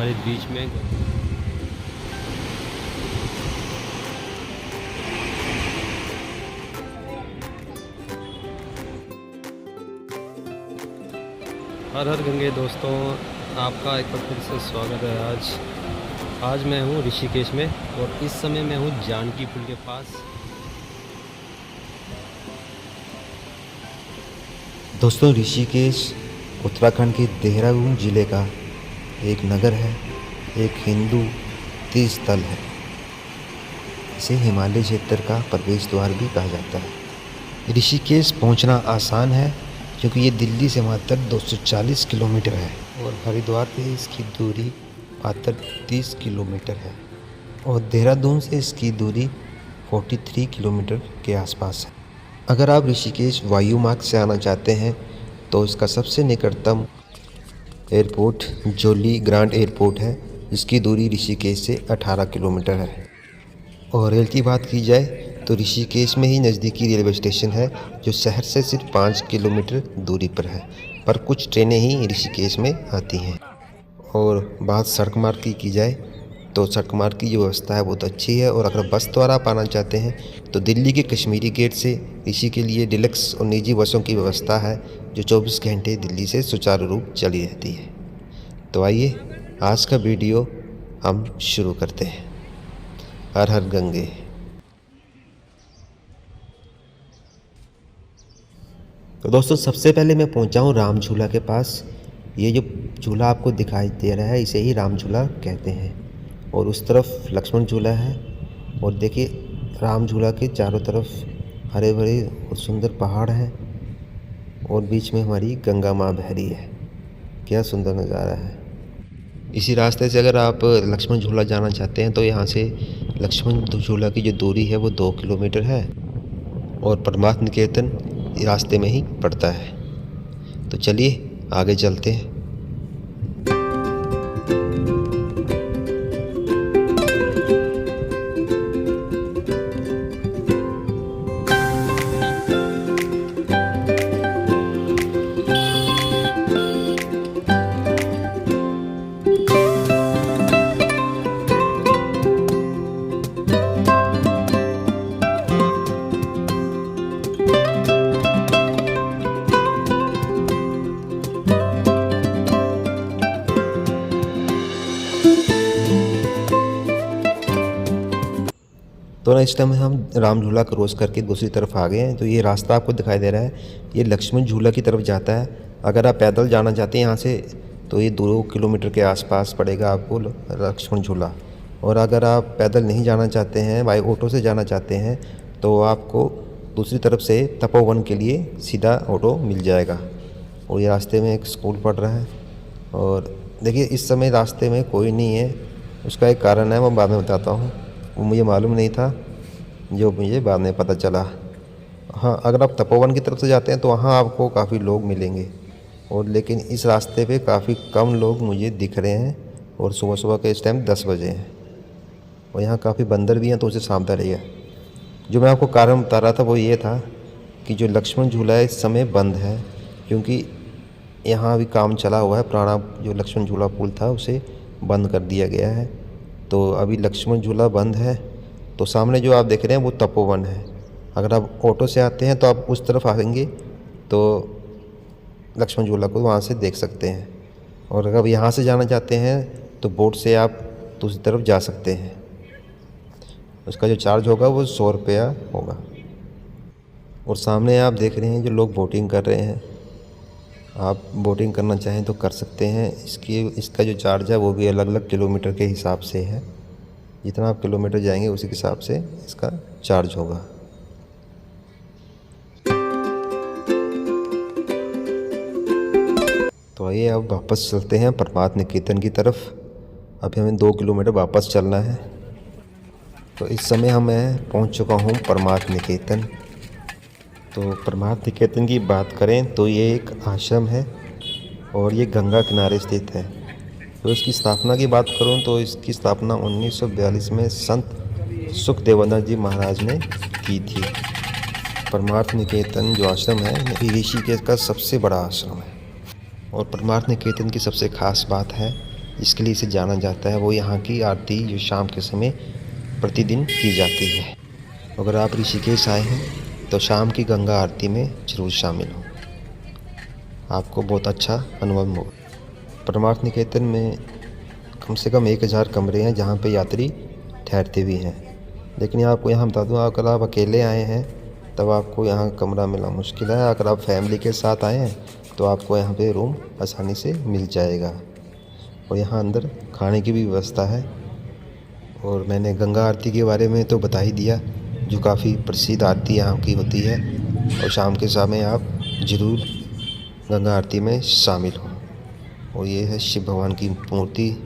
हमारे बीच में हर हर गंगे दोस्तों, आपका एक बार फिर से स्वागत है। आज मैं हूँ ऋषिकेश में और इस समय मैं हूँ जानकी पुल के पास। दोस्तों, ऋषिकेश उत्तराखंड के देहरादून ज़िले का एक नगर है, एक हिंदू तीर्थ स्थल है। इसे हिमालय क्षेत्र का प्रवेश द्वार भी कहा जाता है। ऋषिकेश पहुंचना आसान है क्योंकि ये दिल्ली से मात्र 240 किलोमीटर है और हरिद्वार से इसकी दूरी मात्र 30 किलोमीटर है और देहरादून से इसकी दूरी 43 किलोमीटर के आसपास है। अगर आप ऋषिकेश वायु मार्ग से आना चाहते हैं तो इसका सबसे निकटतम एयरपोर्ट जोली ग्रांट एयरपोर्ट है, जिसकी दूरी ऋषिकेश से 18 किलोमीटर है। और रेल की बात की जाए तो ऋषिकेश में ही नज़दीकी रेलवे स्टेशन है जो शहर से सिर्फ 5 किलोमीटर दूरी पर है, पर कुछ ट्रेनें ही ऋषिकेश में आती हैं। और बात सड़क मार्ग की जाए तो सड़क मार्ग की जो व्यवस्था है बहुत अच्छी है। और अगर बस द्वारा आप आना चाहते हैं तो दिल्ली के कश्मीरी गेट से ऋषि के लिए डिलक्स और निजी बसों की व्यवस्था है जो 24 घंटे दिल्ली से सुचारू रूप चली रहती है। तो आइए आज का वीडियो हम शुरू करते हैं। हर हर गंगे। तो दोस्तों, सबसे पहले मैं पहुंचा हूं राम झूला के पास। ये जो झूला आपको दिखाई दे रहा है इसे ही राम झूला कहते हैं और उस तरफ लक्ष्मण झूला है। और देखिए, राम झूला के चारों तरफ हरे भरे और सुंदर पहाड़ हैं और बीच में हमारी गंगा माँ बह रही है। क्या सुंदर नज़ारा है। इसी रास्ते से अगर आप लक्ष्मण झूला जाना चाहते हैं तो यहाँ से लक्ष्मण झूला की जो दूरी है वो 2 किलोमीटर है और परमार्थ निकेतन रास्ते में ही पड़ता है। तो चलिए आगे चलते हैं। तो ना इस टाइम हम राम झूला क्रॉस करके दूसरी तरफ आ गए हैं। तो ये रास्ता आपको दिखाई दे रहा है, ये लक्ष्मण झूला की तरफ जाता है। अगर आप पैदल जाना चाहते हैं यहाँ से तो ये 2 किलोमीटर के आसपास पड़ेगा आपको लक्ष्मण झूला। और अगर आप पैदल नहीं जाना चाहते हैं, बाई ऑटो से जाना चाहते हैं, तो आपको दूसरी तरफ से तपोवन के लिए सीधा ऑटो मिल जाएगा। और ये रास्ते में एक स्कूल पड़ रहा है। और देखिए, इस समय रास्ते में कोई नहीं है, उसका एक कारण है, मैं बाद में बताता हूँ। वो मुझे मालूम नहीं था, जो मुझे बाद में पता चला। हाँ, अगर आप तपोवन की तरफ से जाते हैं तो वहाँ आपको काफ़ी लोग मिलेंगे और लेकिन इस रास्ते पे काफ़ी कम लोग मुझे दिख रहे हैं। और सुबह सुबह के इस टाइम 10 बजे हैं और यहाँ काफ़ी बंदर भी हैं, तो उसे सावधान रहिए। जो मैं आपको कारण बता रहा था वो ये था कि जो लक्ष्मण झूला है इस समय बंद है क्योंकि यहाँ अभी काम चला हुआ है। पुराना जो लक्ष्मण झूला पुल था उसे बंद कर दिया गया है, तो अभी लक्ष्मण झूला बंद है। तो सामने जो आप देख रहे हैं वो तपोवन है। अगर आप ऑटो से आते हैं तो आप उस तरफ आएंगे तो लक्ष्मण झूला को वहाँ से देख सकते हैं। और अगर यहाँ से जाना चाहते हैं तो बोट से आप दूसरी तरफ जा सकते हैं। उसका जो चार्ज होगा वो 100 रुपया होगा। और सामने आप देख रहे हैं जो लोग बोटिंग कर रहे हैं। आप बोटिंग करना चाहें तो कर सकते हैं। इसका जो चार्ज है वो भी अलग अलग किलोमीटर के हिसाब से है। जितना आप किलोमीटर जाएंगे उसी के हिसाब से इसका चार्ज होगा। तो आइए अब वापस चलते हैं परमार्थ निकेतन की तरफ। अभी हमें 2 किलोमीटर वापस चलना है। तो इस समय मैं पहुंच चुका हूं परमार्थ निकेतन। तो परमार्थ निकेतन की बात करें तो ये एक आश्रम है और ये गंगा किनारे स्थित है। तो इसकी स्थापना की बात करूं तो इसकी स्थापना 1942 में संत सुखदेवानंद जी महाराज ने की थी। परमार्थ निकेतन जो आश्रम है ये ऋषिकेश का सबसे बड़ा आश्रम है। और परमार्थ निकेतन की सबसे खास बात है इसके लिए इसे जाना जाता है। वो यहाँ की आरती जो शाम के समय प्रतिदिन की जाती है। अगर आप ऋषिकेश आए हैं तो शाम की गंगा आरती में ज़रूर शामिल हो, आपको बहुत अच्छा अनुभव होगा। परमार्थ निकेतन में कम से कम 1000 कमरे हैं जहाँ पे यात्री ठहरते भी हैं। लेकिन आपको यहाँ बता दूँ, अगर आप अकेले आए हैं तब आपको यहाँ कमरा मिलना मुश्किल है। अगर आप फैमिली के साथ आए हैं तो आपको यहाँ पे रूम आसानी से मिल जाएगा। और यहाँ अंदर खाने की भी व्यवस्था है। और मैंने गंगा आरती के बारे में तो बता ही दिया, जो काफ़ी प्रसिद्ध आरती यहाँ की होती है। और शाम के समय आप ज़रूर गंगा आरती में शामिल हों। और ये है शिव भगवान की मूर्ति।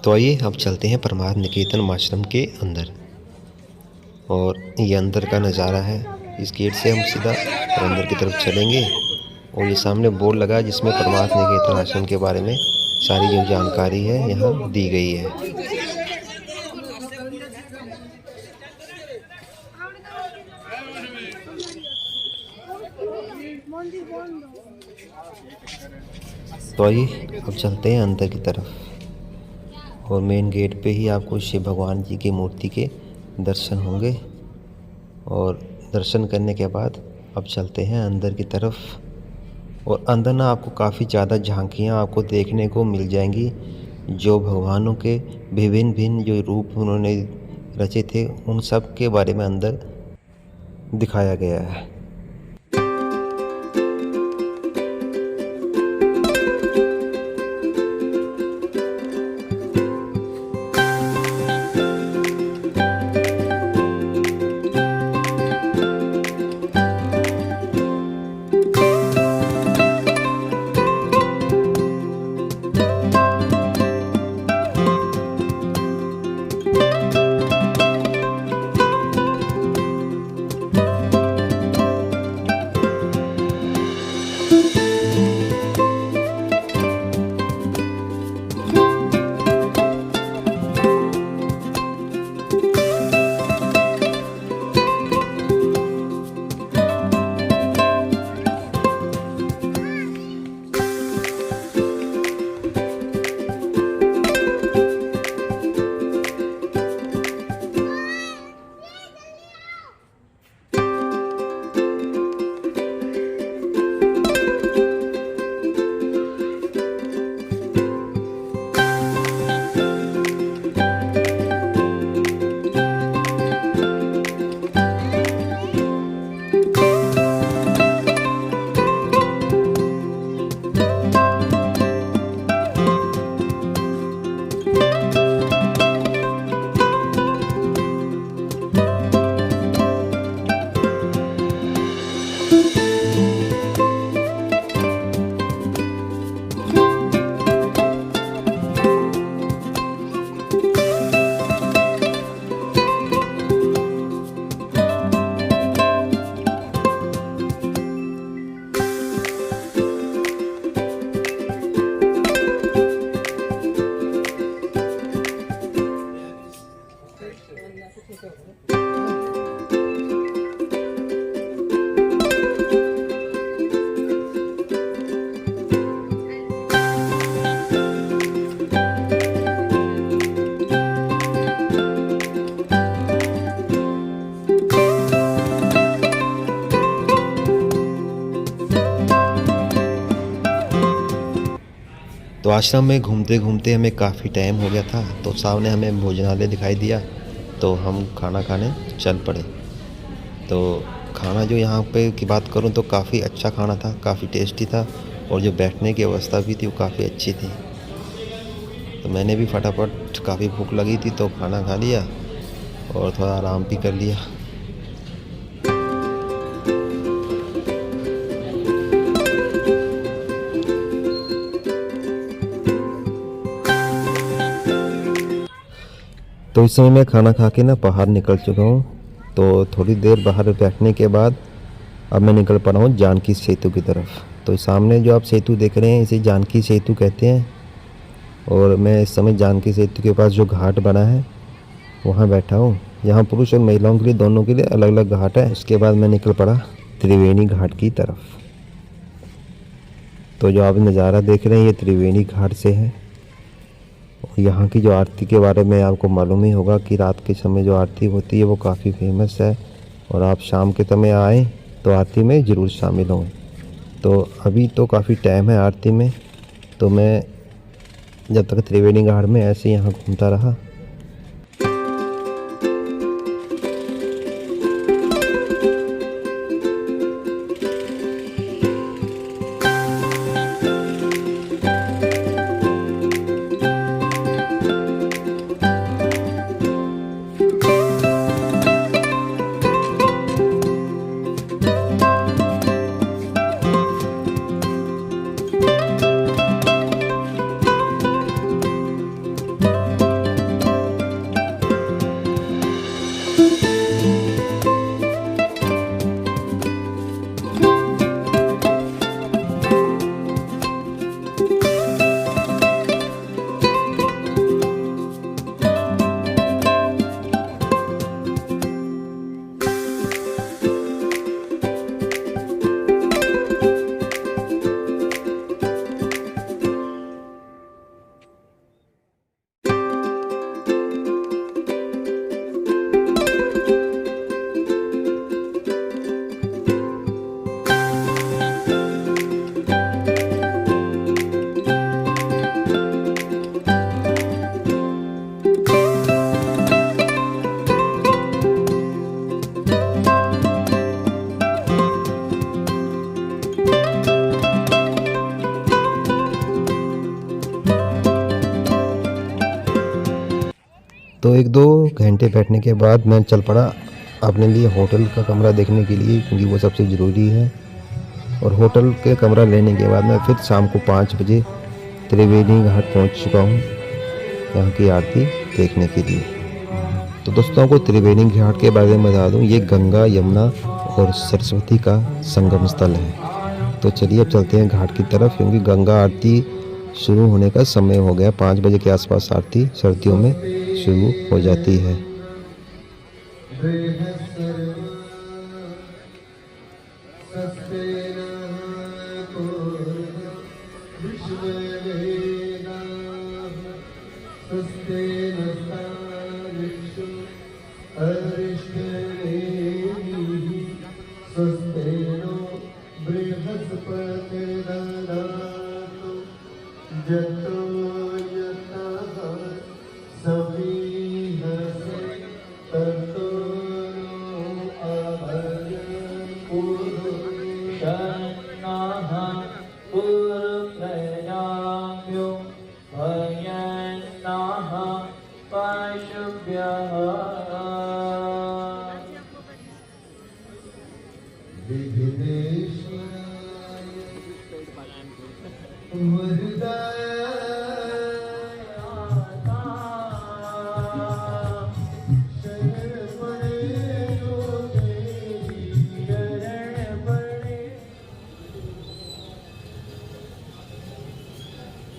तो आइए अब चलते हैं परमार्थ निकेतन आश्रम के अंदर। और ये अंदर का नज़ारा है। इस गेट से हम सीधा अंदर की तरफ चलेंगे। और ये सामने बोर्ड लगा है जिसमें परमार्थ निकेतन आश्रम के बारे में सारी जो जानकारी है यहाँ दी गई है। तो आइए अब चलते हैं अंदर की तरफ। और मेन गेट पे ही आपको शिव भगवान जी की मूर्ति के दर्शन होंगे। और दर्शन करने के बाद अब चलते हैं अंदर की तरफ। और अंदर ना आपको काफ़ी ज़्यादा झांकियाँ आपको देखने को मिल जाएंगी, जो भगवानों के विभिन्न भिन्न जो रूप उन्होंने रचे थे उन सब के बारे में अंदर दिखाया गया है। तो आश्रम में घूमते घूमते हमें काफ़ी टाइम हो गया था, तो सामने हमें भोजनालय दिखाई दिया, तो हम खाना खाने चल पड़े। तो खाना जो यहाँ पे की बात करूँ तो काफ़ी अच्छा खाना था, काफ़ी टेस्टी था, और जो बैठने की व्यवस्था भी थी वो काफ़ी अच्छी थी। तो मैंने भी फटाफट, काफ़ी भूख लगी थी तो खाना खा लिया और थोड़ा आराम भी कर लिया। तो इस समय मैं खाना खा के ना बाहर निकल चुका हूँ। तो थोड़ी देर बाहर बैठने के बाद अब मैं निकल पड़ा हूँ जानकी सेतु की तरफ। तो सामने जो आप सेतु देख रहे हैं इसे जानकी सेतु कहते हैं, और मैं इस समय जानकी सेतु के पास जो घाट बना है वहाँ बैठा हूँ। यहाँ पुरुष और महिलाओं के लिए, दोनों के लिए अलग अलग घाट है। इसके बाद मैं निकल पड़ा त्रिवेणी घाट की तरफ। तो जो आप नज़ारा देख रहे हैं ये त्रिवेणी घाट से है। यहाँ की जो आरती के बारे में आपको मालूम ही होगा कि रात के समय जो आरती होती है वो काफ़ी फेमस है, और आप शाम के समय आएँ तो आरती में ज़रूर शामिल हों। तो अभी तो काफ़ी टाइम है आरती में, तो मैं जब तक त्रिवेणी घाट में ऐसे यहाँ घूमता रहा। तो 1-2 घंटे बैठने के बाद मैं चल पड़ा अपने लिए होटल का कमरा देखने के लिए, क्योंकि वो सबसे ज़रूरी है। और होटल के कमरा लेने के बाद मैं फिर शाम को 5 बजे त्रिवेणी घाट पहुंच चुका हूं यहाँ की आरती देखने के लिए। तो दोस्तों आपको त्रिवेणी घाट के बारे में बता दूं, ये गंगा, यमुना और सरस्वती का संगम स्थल है। तो चलिए अब चलते हैं घाट की तरफ, क्योंकि गंगा आरती शुरू होने का समय हो गया। 5 बजे के आसपास आरती सर्दियों में शुरू हो जाती है।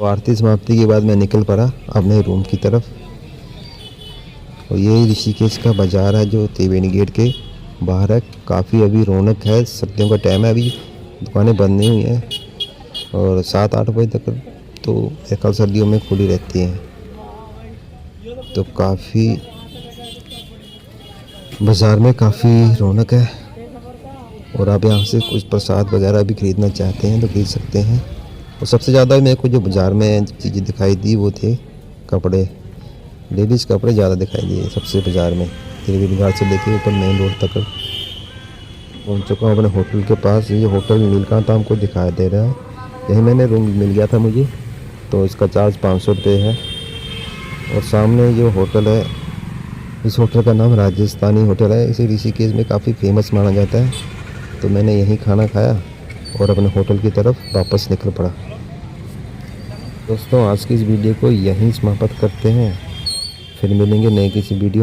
आरती समाप्ति के बाद मैं निकल पड़ा अपने रूम की तरफ। और ये ऋषिकेश का बाज़ार है जो त्रिवेणी गेट के बाहर है। काफ़ी अभी रौनक है, सर्दियों का टाइम है, अभी दुकानें बंद नहीं हुई हैं, और 7-8 बजे तक तो एकल सर्दियों में खुली रहती हैं। तो काफ़ी बाज़ार में काफ़ी रौनक है, और आप यहाँ से कुछ प्रसाद वगैरह भी ख़रीदना चाहते हैं तो खरीद सकते हैं। और सबसे ज़्यादा मेरे को जो बाज़ार में चीज़ें दिखाई दी वो थे कपड़े, लेडीज़ कपड़े ज़्यादा दिखाई दिए सबसे बाज़ार में। त्रिवेणी घाट से लेके ऊपर मेन रोड तक पहुँच चुका हूँ अपने होटल के पास। ये होटल नीलकांत हमको दिखाई दे रहा है, यहीं मैंने रूम मिल गया था मुझे, तो इसका चार्ज 500 रुपये है। और सामने जो होटल है, इस होटल का नाम राजस्थानी होटल है। इसे ऋषिकेश में काफ़ी फेमस माना जाता है, तो मैंने यहीं खाना खाया और अपने होटल की तरफ वापस निकल पड़ा। दोस्तों आज की इस वीडियो को यहीं समाप्त करते हैं, फिर मिलेंगे नए किसी वीडियो